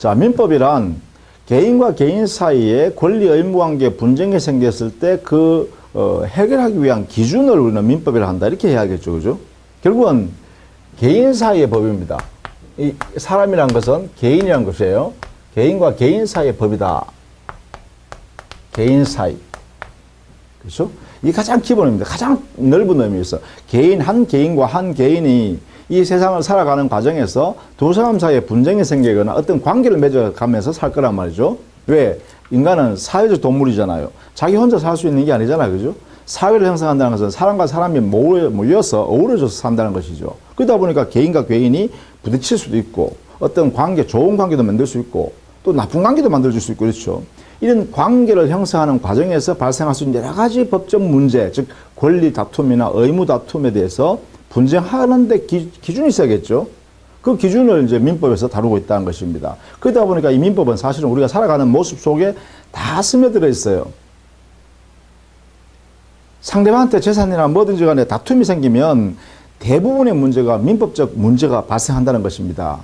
자, 민법이란 개인과 개인 사이에 권리 의무 관계 분쟁이 생겼을 때 해결하기 위한 기준을 우리는 민법이라 한다. 이렇게 해야겠죠. 그죠? 결국은 개인 사이의 법입니다. 이 사람이란 것은 개인이란 것이에요. 개인과 개인 사이의 법이다. 개인 사이. 그렇죠? 이게 가장 기본입니다. 가장 넓은 의미에서 한 개인과 한 개인이 이 세상을 살아가는 과정에서 두 사람 사이에 분쟁이 생기거나 어떤 관계를 맺어가면서 살 거란 말이죠. 왜? 인간은 사회적 동물이잖아요. 자기 혼자 살 수 있는 게 아니잖아요. 그죠? 사회를 형성한다는 것은 사람과 사람이 모여서 어우러져서 산다는 것이죠. 그러다 보니까 개인과 개인이 부딪힐 수도 있고 어떤 관계, 좋은 관계도 만들 수 있고 또 나쁜 관계도 만들어줄 수 있고 그렇죠. 이런 관계를 형성하는 과정에서 발생할 수 있는 여러 가지 법적 문제, 즉 권리 다툼이나 의무 다툼에 대해서 분쟁하는데 기준이 있어야겠죠. 그 기준을 이제 민법에서 다루고 있다는 것입니다. 그러다 보니까 이 민법은 사실은 우리가 살아가는 모습 속에 다 스며들어 있어요. 상대방한테 재산이나 뭐든지 간에 다툼이 생기면 대부분의 문제가 민법적 문제가 발생한다는 것입니다.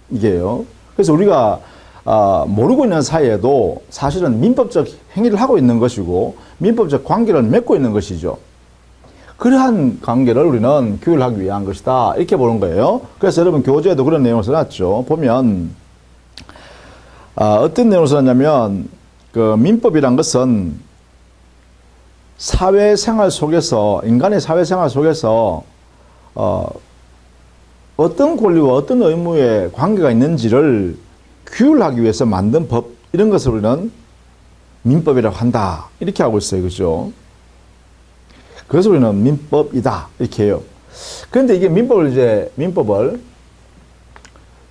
이게요. 그래서 우리가 모르고 있는 사이에도 사실은 민법적 행위를 하고 있는 것이고 민법적 관계를 맺고 있는 것이죠. 그러한 관계를 우리는 교육을 하기 위한 것이다. 이렇게 보는 거예요. 그래서 여러분 교재에도 그런 내용을 써놨죠. 보면 어떤 내용을 써놨냐면 그 민법이란 것은 사회생활 속에서 인간의 사회생활 속에서 어떤 권리와 어떤 의무의 관계가 있는지를 규율하기 위해서 만든 법 이런 것을 우리는 민법이라고 한다. 이렇게 하고 있어요. 그죠? 그래서 우리는 민법이다. 이렇게 해요. 그런데 이게 민법을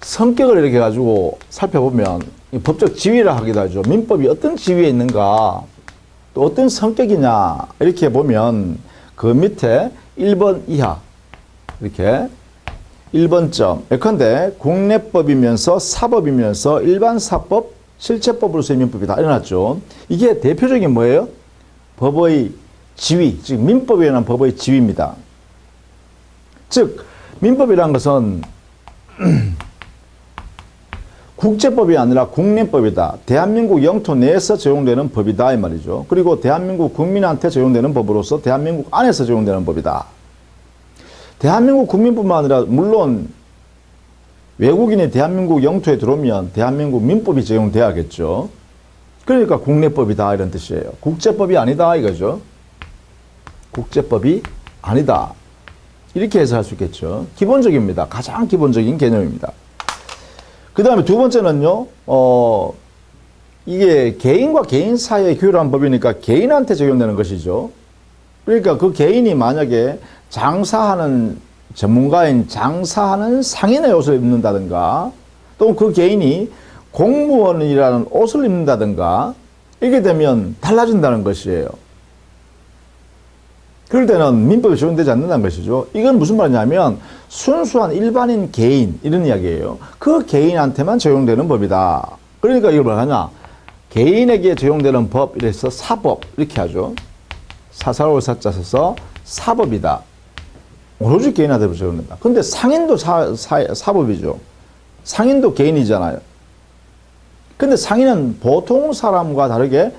성격을 이렇게 가지고 살펴보면 법적 지위라 하기도 하죠. 민법이 어떤 지위에 있는가 또 어떤 성격이냐 이렇게 보면 그 밑에 1번 이하 이렇게 1번점 예컨대 국내법이면서 사법이면서 일반사법 실체법으로서의 민법이다 이래놨죠. 이게 대표적인 뭐예요? 법의 지위, 즉 민법이라는 법의 지위입니다. 즉 민법이라는 것은 국제법이 아니라 국내법이다. 대한민국 영토 내에서 적용되는 법이다 이 말이죠. 그리고 대한민국 국민한테 적용되는 법으로서 대한민국 안에서 적용되는 법이다. 대한민국 국민뿐만 아니라 물론 외국인이 대한민국 영토에 들어오면 대한민국 민법이 적용돼야겠죠. 그러니까 국내법이다 이런 뜻이에요. 국제법이 아니다 이거죠. 국제법이 아니다. 이렇게 해석할 수 있겠죠. 기본적입니다. 가장 기본적인 개념입니다. 그 다음에 두 번째는요, 이게 개인과 개인 사이의 규율한 법이니까 개인한테 적용되는 것이죠. 그러니까 그 개인이 만약에 장사하는 전문가인 장사하는 상인의 옷을 입는다든가 또 그 개인이 공무원이라는 옷을 입는다든가 이렇게 되면 달라진다는 것이에요. 그럴 때는 민법이 적용되지 않는다는 것이죠. 이건 무슨 말이냐면 순수한 일반인 개인 이런 이야기예요. 그 개인한테만 적용되는 법이다. 그러니까 이걸 뭐라 하냐. 개인에게 적용되는 법 이래서 사법 이렇게 하죠. 사사로울 사자 써서 사법이다. 오로지 개인한테 적용된다. 근데 상인도 사법이죠. 상인도 개인이잖아요. 근데 상인은 보통 사람과 다르게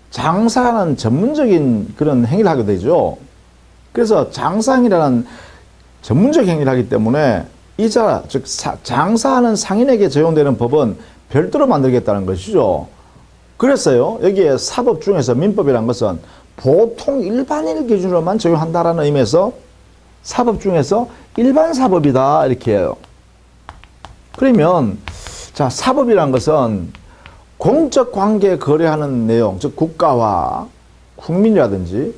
장사하는 전문적인 그런 행위를 하게 되죠. 그래서 장사행위라는 전문적 행위를 하기 때문에 즉 장사하는 상인에게 적용되는 법은 별도로 만들겠다는 것이죠. 그래서요, 여기에 사법 중에서 민법이란 것은 보통 일반인을 기준으로만 적용한다라는 의미에서 사법 중에서 일반 사법이다 이렇게 해요. 그러면 자, 사법이란 것은 공적 관계에 거래하는 내용, 즉 국가와 국민이라든지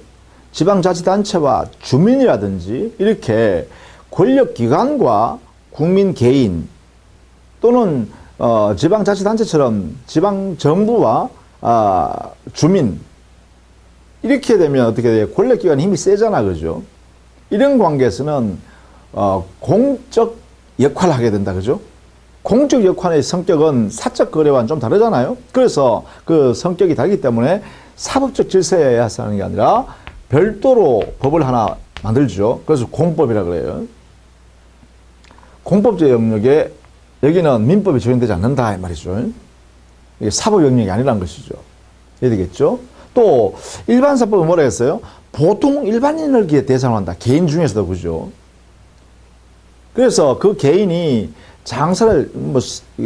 지방자치단체와 주민이라든지 이렇게 권력기관과 국민 개인 또는 지방자치단체처럼 지방정부와 주민 이렇게 되면 어떻게 돼요? 권력기관의 힘이 세잖아, 그죠? 이런 관계에서는 공적 역할을 하게 된다, 그죠? 공적 역할의 성격은 사적 거래와는 좀 다르잖아요. 그래서 그 성격이 다르기 때문에 사법적 질서에 의해서 하는 게 아니라 별도로 법을 하나 만들죠. 그래서 공법이라 그래요. 공법적 영역에 여기는 민법이 적용되지 않는다 이 말이죠. 이게 사법 영역이 아니라는 것이죠. 이해되겠죠? 또 일반사법은 뭐라 했어요? 보통 일반인을 대상으로 한다. 개인 중에서도 그죠. 그래서 그 개인이 장사를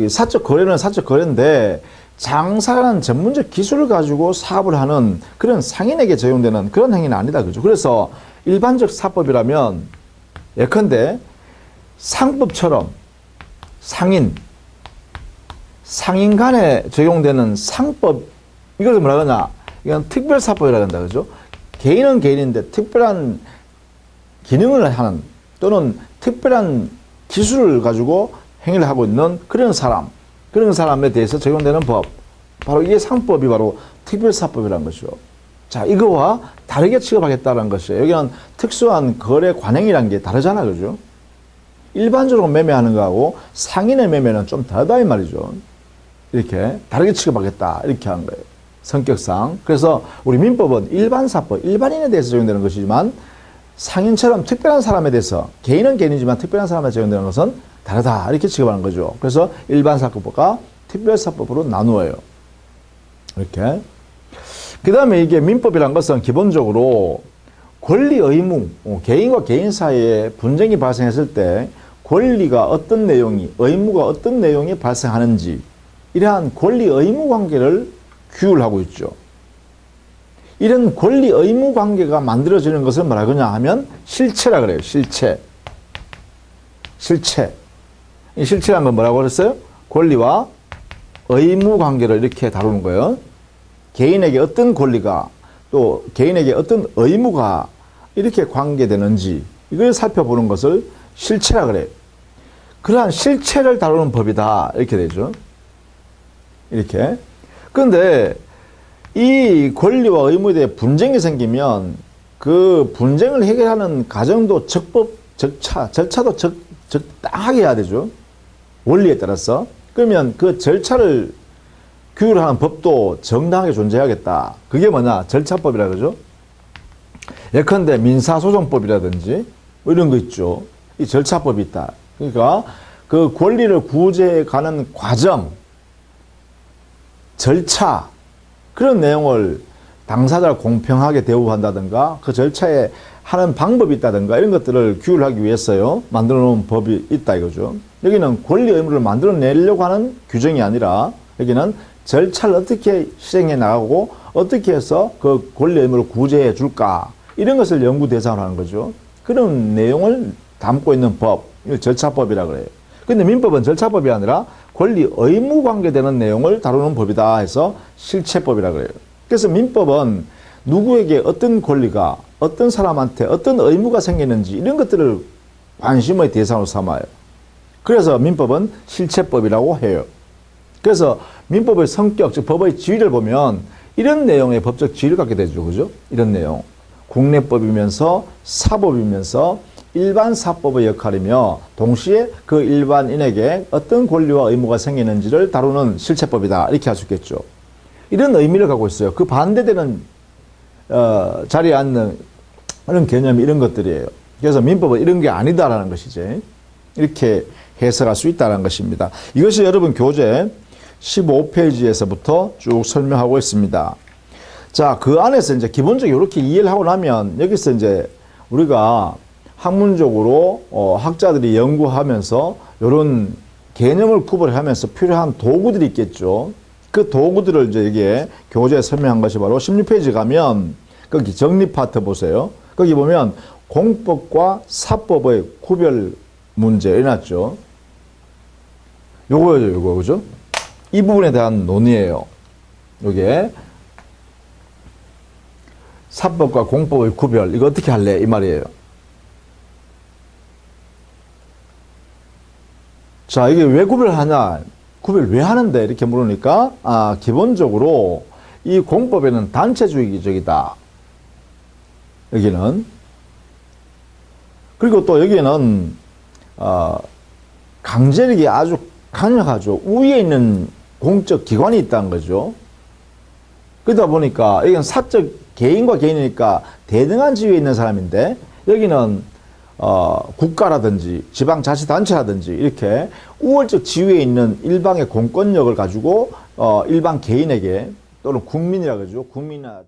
사적 거래는 사적 거래인데 장사라는 전문적 기술을 가지고 사업을 하는 그런 상인에게 적용되는 그런 행위는 아니다 그죠. 그래서 일반적 사법이라면 예컨대 상법처럼 상인 간에 적용되는 상법, 이것을 뭐라 하냐? 이건 특별사법이라고 한다, 그죠? 개인은 개인인데 특별한 기능을 하는 또는 특별한 기술을 가지고 행위를 하고 있는 그런 사람에 대해서 적용되는 법. 바로 이게 상법이 바로 특별사법이라는 것이죠. 자, 이거와 다르게 취급하겠다는 것이에요. 여기는 특수한 거래 관행이라는 게 다르잖아, 그죠? 일반적으로 매매하는 거하고 상인의 매매는 좀 다르다 이 말이죠. 이렇게 다르게 취급하겠다 이렇게 하는 거예요. 성격상. 그래서 우리 민법은 일반사법, 일반인에 대해서 적용되는 것이지만 상인처럼 특별한 사람에 대해서 개인은 개인이지만 특별한 사람에 적용되는 것은 다르다 이렇게 취급하는 거죠. 그래서 일반사법과 특별사법으로 나누어요. 이렇게. 그 다음에 이게 민법이란 것은 기본적으로 권리 의무, 개인과 개인 사이에 분쟁이 발생했을 때 권리가 어떤 내용이, 의무가 어떤 내용이 발생하는지 이러한 권리 의무 관계를 규율 하고 있죠. 이런 권리 의무 관계가 만들어지는 것을 뭐라 그러냐 하면 실체라 그래요. 실체. 이 실체라는 건 뭐라고 그랬어요? 권리와 의무 관계를 이렇게 다루는 거예요. 개인에게 어떤 권리가 또 개인에게 어떤 의무가 이렇게 관계되는지 이걸 살펴보는 것을 실체라 그래요. 그러한 실체를 다루는 법이다 이렇게 되죠. 이렇게. 그런데 이 권리와 의무에 대해 분쟁이 생기면 그 분쟁을 해결하는 과정도 절차도 적당하게 해야 되죠. 원리에 따라서. 그러면 그 절차를 규율하는 법도 정당하게 존재하겠다. 그게 뭐냐? 절차법이라 그러죠. 예컨대 민사소송법이라든지 뭐 이런 거 있죠. 이 절차법이 있다. 그러니까 그 권리를 구제해 가는 과정, 절차, 그런 내용을 당사자를 공평하게 대우한다든가 그 절차에 하는 방법이 있다든가 이런 것들을 규율하기 위해서요 만들어 놓은 법이 있다 이거죠. 여기는 권리 의무를 만들어내려고 하는 규정이 아니라 여기는 절차를 어떻게 실행해 나가고 어떻게 해서 그 권리 의무를 구제해 줄까 이런 것을 연구 대상으로 하는 거죠. 그런 내용을 담고 있는 법, 이걸 절차법이라 그래요. 근데 민법은 절차법이 아니라 권리 의무 관계되는 내용을 다루는 법이다 해서 실체법이라 그래요. 그래서 민법은 누구에게 어떤 권리가 어떤 사람한테 어떤 의무가 생기는지 이런 것들을 관심의 대상으로 삼아요. 그래서 민법은 실체법이라고 해요. 그래서 민법의 성격, 즉 법의 지위를 보면 이런 내용의 법적 지위를 갖게 되죠. 그죠? 이런 내용. 국내법이면서 사법이면서 일반 사법의 역할이며 동시에 그 일반인에게 어떤 권리와 의무가 생기는지를 다루는 실체법이다. 이렇게 할 수 있겠죠. 이런 의미를 갖고 있어요. 그 반대되는 자리에 앉는 그런 개념이 이런 것들이에요. 그래서 민법은 이런 게 아니다라는 것이지. 이렇게 해석할 수 있다는 것입니다. 이것이 여러분 교재 15페이지에서부터 쭉 설명하고 있습니다. 자, 그 안에서 이제 기본적으로 이렇게 이해를 하고 나면 여기서 이제 우리가 학문적으로 학자들이 연구하면서 이런 개념을 구별하면서 필요한 도구들이 있겠죠. 그 도구들을 이제 이게 교재에 설명한 것이 바로 16페이지 가면 거기 정리 파트 보세요. 거기 보면 공법과 사법의 구별 문제 해놨죠. 요거죠, 요거, 그죠? 이 부분에 대한 논의예요. 요게 사법과 공법의 구별, 이거 어떻게 할래? 이 말이에요. 자, 이게 왜 구별하냐? 구별 왜 하는데? 이렇게 물으니까, 기본적으로 이 공법에는 단체주의적이다. 여기는. 그리고 또 여기는, 강제력이 아주 강력하죠. 우위에 있는 공적 기관이 있다는 거죠. 그러다 보니까, 여기는 사적 개인과 개인이니까 대등한 지위에 있는 사람인데, 여기는, 국가라든지 지방자치단체라든지 이렇게 우월적 지위에 있는 일방의 공권력을 가지고 일반 개인에게 또는 국민이라 그러죠. 국민이나